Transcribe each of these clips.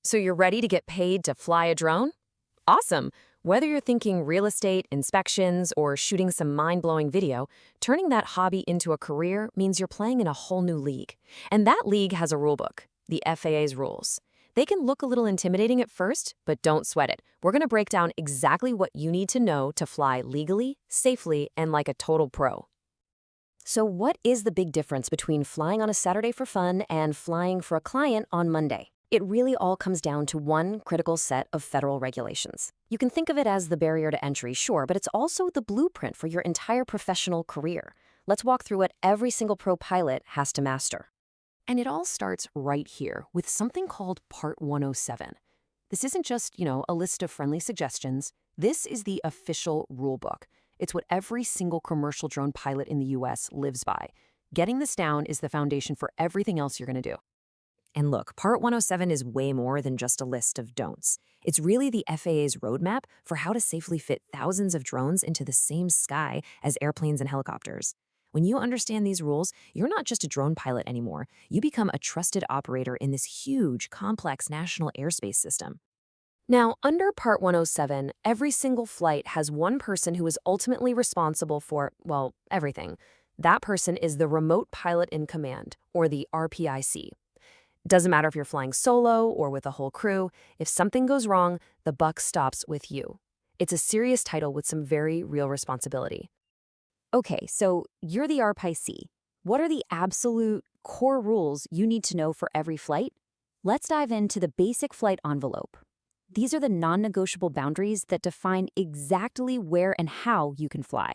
So you're ready to get paid to fly a drone? Awesome! Whether you're thinking real estate, inspections, or shooting some mind-blowing video, turning that hobby into a career means you're playing in a whole new league. And that league has a rulebook, the FAA's rules. They can look a little intimidating at first, but don't sweat it. We're going to break down exactly what you need to know to fly legally, safely, and like a total pro. So what is the big difference between flying on a Saturday for fun and flying for a client on Monday? It really all comes down to one critical set of federal regulations. You can think of it as the barrier to entry, sure, but it's also the blueprint for your entire professional career. Let's walk through what every single pro pilot has to master. And it all starts right here with something called Part 107. This isn't just, a list of friendly suggestions. This is the official rulebook. It's what every single commercial drone pilot in the US lives by. Getting this down is the foundation for everything else you're going to do. And look, Part 107 is way more than just a list of don'ts. It's really the FAA's roadmap for how to safely fit thousands of drones into the same sky as airplanes and helicopters. When you understand these rules, you're not just a drone pilot anymore. You become a trusted operator in this huge, complex national airspace system. Now, under Part 107, every single flight has one person who is ultimately responsible for, well, everything. That person is the remote pilot in command, or the RPIC. Doesn't matter if you're flying solo or with a whole crew, if something goes wrong, the buck stops with you. It's a serious title with some very real responsibility. Okay, so you're the RPIC. What are the absolute core rules you need to know for every flight? Let's dive into the basic flight envelope. These are the non-negotiable boundaries that define exactly where and how you can fly.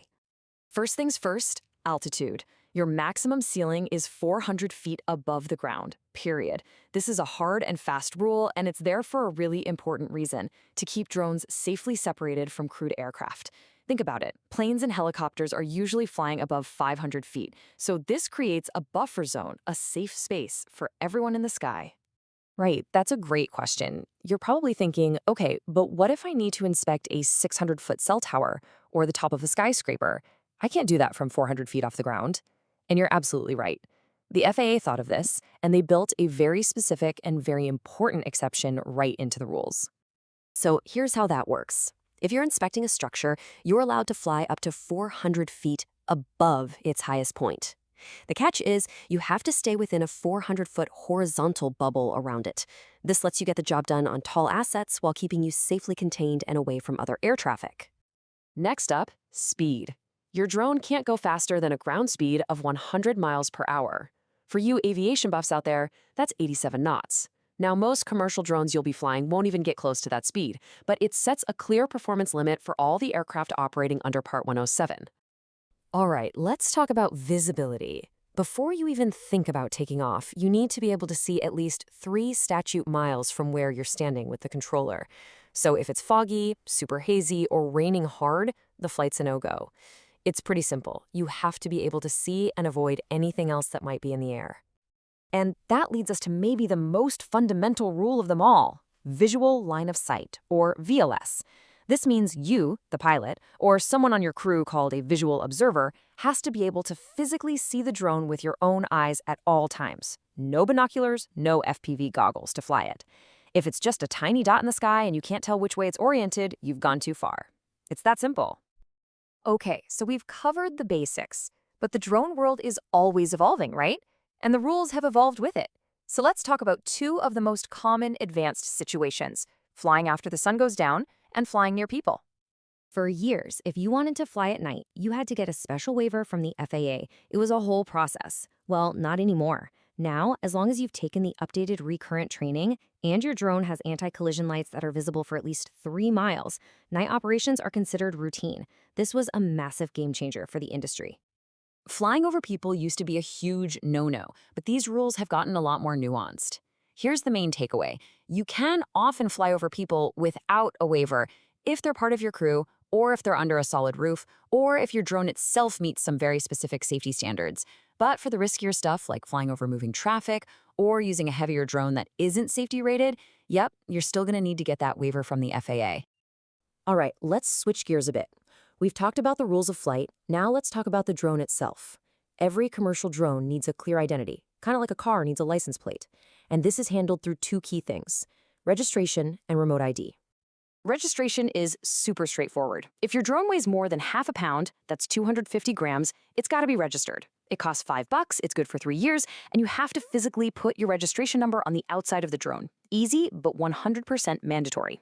First things first, altitude. Your maximum ceiling is 400 feet above the ground, period. This is a hard and fast rule, and it's there for a really important reason, to keep drones safely separated from crewed aircraft. Think about it. Planes and helicopters are usually flying above 500 feet, so this creates a buffer zone, a safe space for everyone in the sky. Right, that's a great question. You're probably thinking, okay, but what if I need to inspect a 600-foot cell tower or the top of a skyscraper? I can't do that from 400 feet off the ground. And you're absolutely right. The FAA thought of this, and they built a very specific and very important exception right into the rules. So here's how that works. If you're inspecting a structure, you're allowed to fly up to 400 feet above its highest point. The catch is you have to stay within a 400-foot horizontal bubble around it. This lets you get the job done on tall assets while keeping you safely contained and away from other air traffic. Next up, speed. Your drone can't go faster than a ground speed of 100 miles per hour. For you aviation buffs out there, that's 87 knots. Now, most commercial drones you'll be flying won't even get close to that speed, but it sets a clear performance limit for all the aircraft operating under Part 107. All right, let's talk about visibility. Before you even think about taking off, you need to be able to see at least 3 statute miles from where you're standing with the controller. So if it's foggy, super hazy, or raining hard, the flight's a no-go. It's pretty simple. You have to be able to see and avoid anything else that might be in the air. And that leads us to maybe the most fundamental rule of them all, visual line of sight, or VLOS. This means you, the pilot, or someone on your crew called a visual observer, has to be able to physically see the drone with your own eyes at all times. No binoculars, no FPV goggles to fly it. If it's just a tiny dot in the sky and you can't tell which way it's oriented, you've gone too far. It's that simple. Okay, so we've covered the basics, but the drone world is always evolving, right? And the rules have evolved with it. So let's talk about 2 of the most common advanced situations, flying after the sun goes down and flying near people. For years, if you wanted to fly at night, you had to get a special waiver from the FAA. It was a whole process. Well, not anymore. Now, as long as you've taken the updated recurrent training and your drone has anti-collision lights that are visible for at least 3 miles, night operations are considered routine. This was a massive game changer for the industry. Flying over people used to be a huge no-no, but these rules have gotten a lot more nuanced. Here's the main takeaway. You can often fly over people without a waiver if they're part of your crew, or if they're under a solid roof, or if your drone itself meets some very specific safety standards. But for the riskier stuff, like flying over moving traffic, or using a heavier drone that isn't safety rated, yep, you're still going to need to get that waiver from the FAA. All right, let's switch gears a bit. We've talked about the rules of flight, now let's talk about the drone itself. Every commercial drone needs a clear identity, kind of like a car needs a license plate. And this is handled through 2 key things. registration, and remote ID. Registration is super straightforward. If your drone weighs more than half a pound, that's 250 grams, it's got to be registered. It costs $5, it's good for 3 years, and you have to physically put your registration number on the outside of the drone. Easy, but 100% mandatory.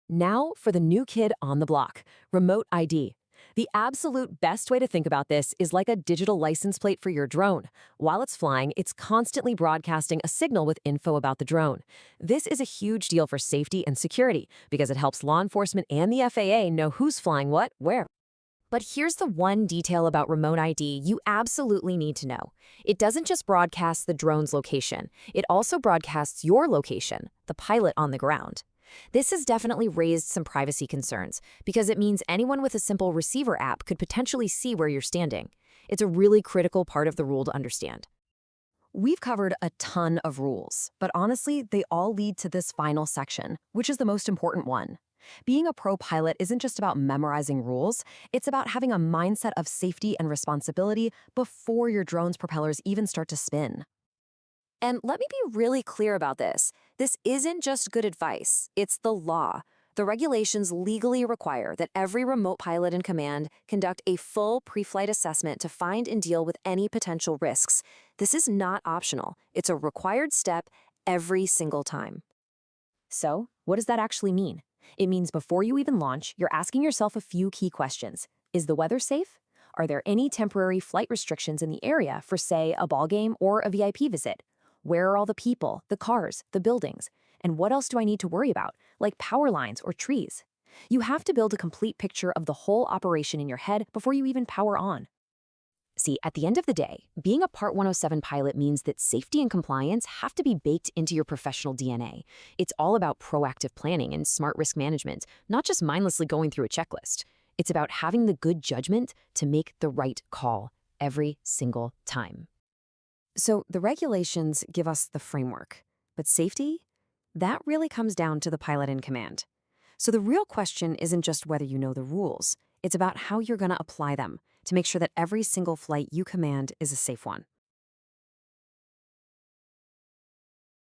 Now for the new kid on the block, remote ID. The absolute best way to think about this is like a digital license plate for your drone. While it's flying, it's constantly broadcasting a signal with info about the drone. This is a huge deal for safety and security because it helps law enforcement and the FAA know who's flying what, where. But here's the one detail about remote ID you absolutely need to know. It doesn't just broadcast the drone's location. It also broadcasts your location, the pilot on the ground. This has definitely raised some privacy concerns because it means anyone with a simple receiver app could potentially see where you're standing. It's a really critical part of the rule to understand. We've covered a ton of rules, but honestly, they all lead to this final section, which is the most important one. Being a pro pilot isn't just about memorizing rules, it's about having a mindset of safety and responsibility before your drone's propellers even start to spin. And let me be really clear about this. This isn't just good advice, it's the law. The regulations legally require that every remote pilot in command conduct a full pre-flight assessment to find and deal with any potential risks. This is not optional. It's a required step every single time. So, what does that actually mean? It means before you even launch, you're asking yourself a few key questions. Is the weather safe? Are there any temporary flight restrictions in the area for, say, a ball game or a VIP visit? Where are all the people, the cars, the buildings? And what else do I need to worry about, like power lines or trees? You have to build a complete picture of the whole operation in your head before you even power on. See, at the end of the day, being a Part 107 pilot means that safety and compliance have to be baked into your professional DNA. It's all about proactive planning and smart risk management, not just mindlessly going through a checklist. It's about having the good judgment to make the right call every single time. So the regulations give us the framework, but safety? That really comes down to the pilot in command. So the real question isn't just whether you know the rules, it's about how you're going to apply them to make sure that every single flight you command is a safe one.